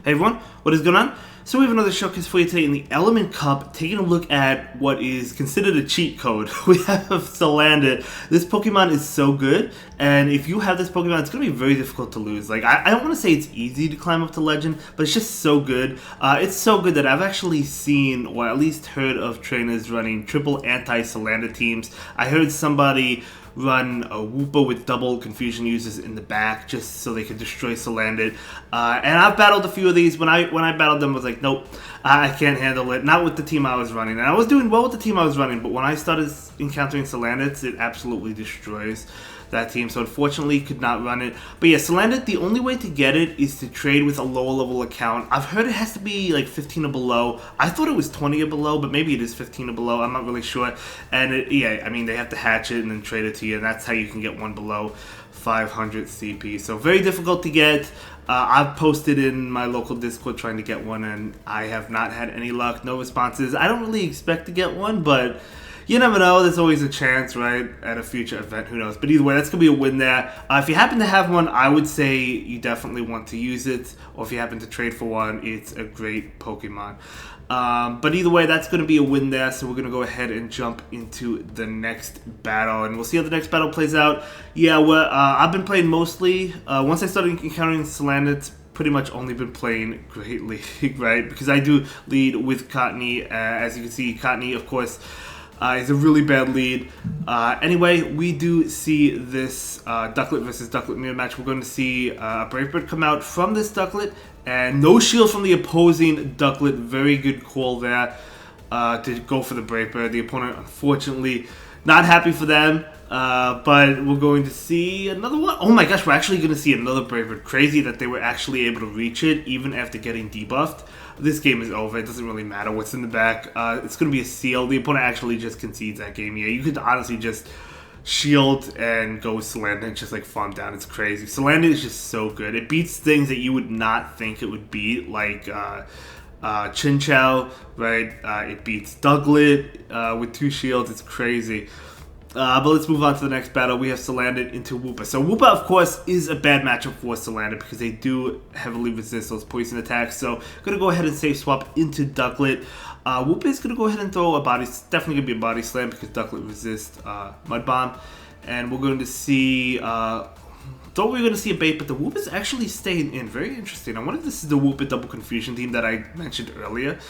Hey everyone, what is going on? So we have another showcase for you today in the Element Cup, taking a look at what is considered a cheat code. We have Salandit. This Pokemon is so good, and if you have this Pokemon, it's going to be very difficult to lose. Like, I don't want to say it's easy to climb up to Legend, but it's just so good. It's so good that I've actually seen, or at least heard of trainers running triple anti-Salandit teams. I heard somebody run a Wooper with double confusion users in the back just so they could destroy Salandit. And I've battled a few of these. When I battled them, I was like, nope, I can't handle it. Not with the team I was running. And I was doing well with the team I was running, but when I started encountering Salandits, it absolutely destroys that team. So unfortunately, could not run it. But yeah, Salandit, the only way to get it is to trade with a lower level account. I've heard it has to be like 15 or below. I thought it was 20 or below, but maybe it is 15 or below. I'm not really sure. And yeah, I mean, they have to hatch it and then trade it to you, and that's how you can get one below 500 CP. So very difficult to get. I've posted in my local Discord trying to get one, and I have not had any luck. No responses. I don't really expect to get one, but you never know. There's always a chance, right, at a future event. Who knows? But either way, that's going to be a win there. If you happen to have one, I would say you definitely want to use it. Or if you happen to trade for one, it's a great Pokemon. But either way, that's going to be a win there. So we're going to go ahead and jump into the next battle. And we'll see how the next battle plays out. Yeah, well, I've been playing mostly. Once I started encountering Salandit, pretty much only been playing Great League, right? Because I do lead with Cottony. As you can see, Cottony, of course, is a really bad lead. Anyway, we do see this Ducklett versus Ducklett mirror match. We're going to see a Brave Bird come out from this Ducklett, and no shield from the opposing Ducklett. Very good call there to go for the Brave Bird. The opponent, unfortunately, not happy for them. But we're going to see another one. Oh my gosh, we're actually going to see another Brave Bird. Crazy that they were actually able to reach it even after getting debuffed. This game is over. It doesn't really matter what's in the back. It's going to be a seal. The opponent actually just concedes that game. Yeah, you could honestly just shield and go with Salandit and just like farm down. It's crazy. Salandit is just so good. It beats things that you would not think it would beat, like Chinchou, right? It beats Ducklett with 2 shields. It's crazy. But let's move on to the next battle. We have Salandit into Wooper. So Wooper, of course, is a bad matchup for Salandit because they do heavily resist those poison attacks. So I'm going to go ahead and safe swap into Ducklett. Wooper is going to go ahead and throw a body. It's definitely going to be a body slam because Ducklett resists Mud Bomb. And we're going to see... thought we were going to see a bait, but the Whoop is actually staying in. Very interesting. I wonder if this is the Whoop double confusion team that I mentioned earlier.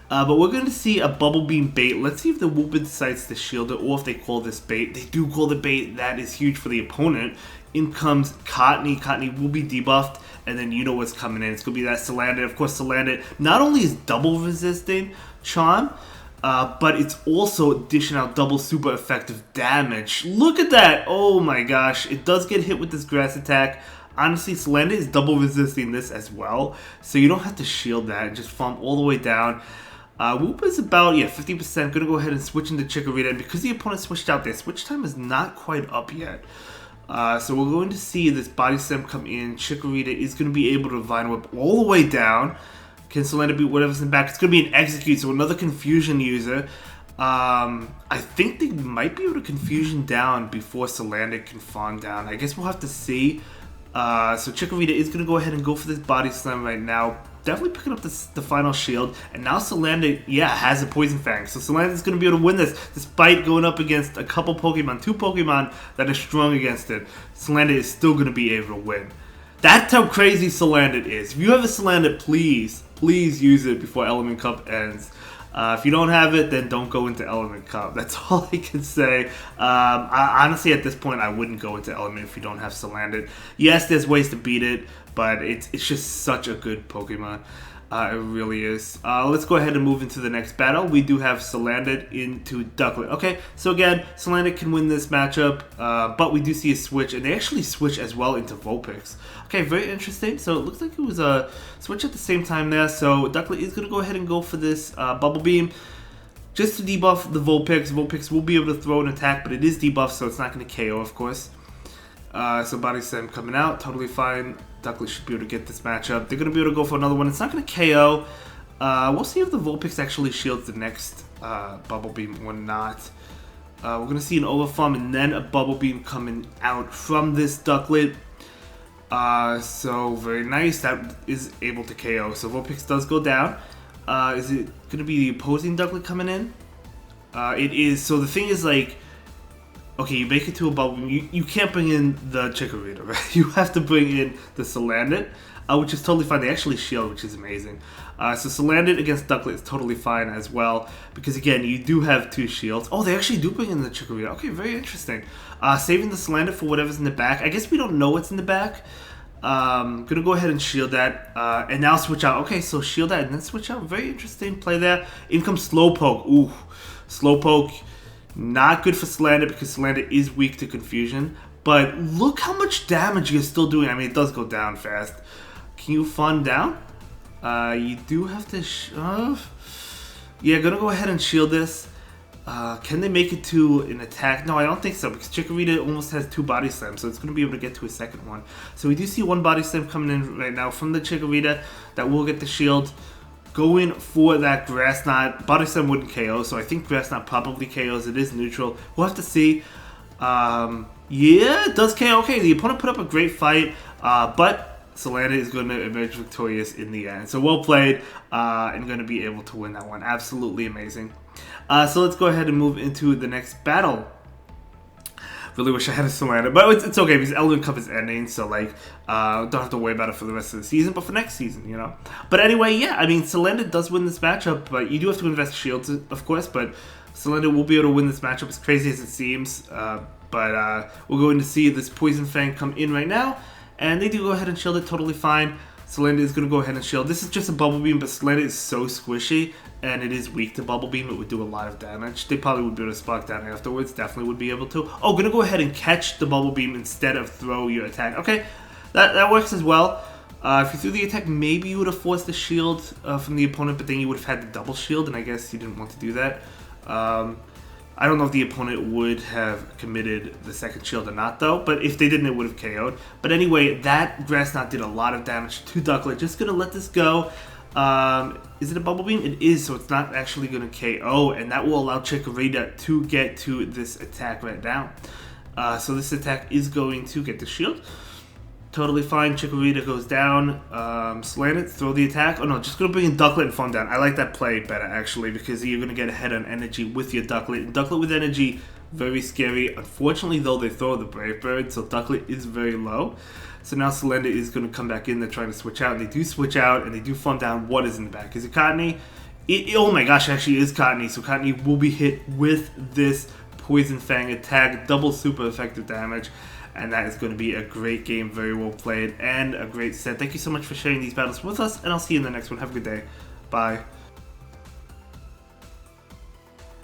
But we're going to see a Bubble Beam bait. Let's see if the Whoop decides to shield it or if they call this bait. They do call the bait. That is huge for the opponent. In comes Cottony. Cottony will be debuffed, and then you know what's coming in. It's going to be that Salandit. Of course, Salandit not only is double resisting Charm, but it's also dishing out double super effective damage. Look at that! Oh my gosh. It does get hit with this grass attack. Honestly, Salandit is double resisting this as well, so you don't have to shield that and just farm all the way down. Whoop is about, 50%. Gonna go ahead and switch into Chikorita, and because the opponent switched out, their switch time is not quite up yet. So we're going to see this Body Slam come in. Chikorita is going to be able to Vine Whip all the way down. Can Salandit beat whatever's in back? It's going to be an Execute, so another Confusion user. I think they might be able to Confusion down before Salandit can farm down. I guess we'll have to see. So Chikorita is going to go ahead and go for this Body Slam right now. Definitely picking up the final shield. And now Salandit, has a Poison Fang. So Salandit is going to be able to win this, despite going up against a couple Pokemon, 2 Pokemon that are strong against it. Salandit is still going to be able to win. That's how crazy Salandit is. If you have a Salandit, please use it before Element Cup ends. If you don't have it, then don't go into Element Cup. That's all I can say. Honestly, at this point, I wouldn't go into Element if you don't have Salandit. Yes, there's ways to beat it, but it's just such a good Pokemon. It really is. Let's go ahead and move into the next battle. We do have Salandit into Ducklett. Okay, so again, Salandit can win this matchup, but we do see a switch, and they actually switch as well into Vulpix. Okay, very interesting. So it looks like it was a switch at the same time there. So Ducklett is going to go ahead and go for this Bubble Beam just to debuff the Vulpix. Vulpix will be able to throw an attack, but it is debuffed, so it's not going to KO, of course. So Body Slam coming out, totally fine. Ducklett should be able to get this matchup. They're going to be able to go for another one. It's not going to KO. We'll see if the Vulpix actually shields the next Bubble Beam or not. We're going to see an Overfarm and then a Bubble Beam coming out from this Ducklett. So very nice. That is able to KO. So Vulpix does go down. Is it going to be the opposing Ducklett coming in? It is. So the thing is, like, okay, you make it to a bubble. You can't bring in the Chikorita, right? You have to bring in the Salandit, which is totally fine. They actually shield, which is amazing. So Salandit against Ducklett is totally fine as well, because again, you do have 2 shields. Oh, they actually do bring in the Chikorita. Okay, very interesting. Saving the Salandit for whatever's in the back. I guess we don't know what's in the back. Gonna go ahead and shield that, and now switch out. Okay, so shield that and then switch out. Very interesting play there. In comes Slowpoke. Ooh, Slowpoke. Not good for Salandit because Salandit is weak to confusion. But look how much damage you're still doing. I mean, it does go down fast. Can you fun down? You do have to... yeah, gonna go ahead and shield this. Can they make it to an attack? No, I don't think so, because Chikorita almost has 2 Body Slams, so it's going to be able to get to a second one. So we do see 1 Body Slam coming in right now from the Chikorita that will get the shield. Going for that Grass Knot. Body Slam wouldn't KO, so I think Grass Knot probably KOs. It is neutral. We'll have to see. Yeah, it does KO. Okay, the opponent put up a great fight, but Salandit is going to emerge victorious in the end. So well played, and going to be able to win that one. Absolutely amazing. So let's go ahead and move into the next battle. Really wish I had a Salandit, but it's okay because Elegant Cup is ending, so like, don't have to worry about it for the rest of the season, but for next season, you know. But anyway, yeah, I mean, Salandit does win this matchup, but you do have to invest shields, of course, but Salandit will be able to win this matchup, as crazy as it seems, but we're going to see this Poison Fang come in right now, and they do go ahead and shield it totally fine. Salandit is going to go ahead and shield. This is just a Bubble Beam, but Salandit is so squishy, and it is weak to Bubble Beam. It would do a lot of damage. They probably would be able to Spark down afterwards. Definitely would be able to. Oh, going to go ahead and catch the Bubble Beam instead of throw your attack. Okay, that works as well. If you threw the attack, maybe you would have forced the shield from the opponent, but then you would have had the double shield, and I guess you didn't want to do that. I don't know if the opponent would have committed the second shield or not, though. But if they didn't, it would have KO'd. But anyway, that Grass Knot did a lot of damage to Ducklett. Just going to let this go. Is it a Bubble Beam? It is, so it's not actually going to KO. And that will allow Chikorita to get to this attack right now. So this attack is going to get the shield. Totally fine. Chikorita goes down. Salandit, throw the attack. Oh no, just going to bring in Ducklett and Fun down. I like that play better, actually, because you're going to get ahead on energy with your Ducklett. And Ducklett with energy, very scary. Unfortunately, though, they throw the Brave Bird, so Ducklett is very low. So now Salandit is going to come back in. They're trying to switch out. And they do switch out, and they do Fun down. What is in the back? Is it Cottony? Oh my gosh, it actually is Cottony. So Cottony will be hit with this Poison Fang attack. Double super effective damage. And that is going to be a great game, very well played, and a great set. Thank you so much for sharing these battles with us, and I'll see you in the next one. Have a good day. Bye.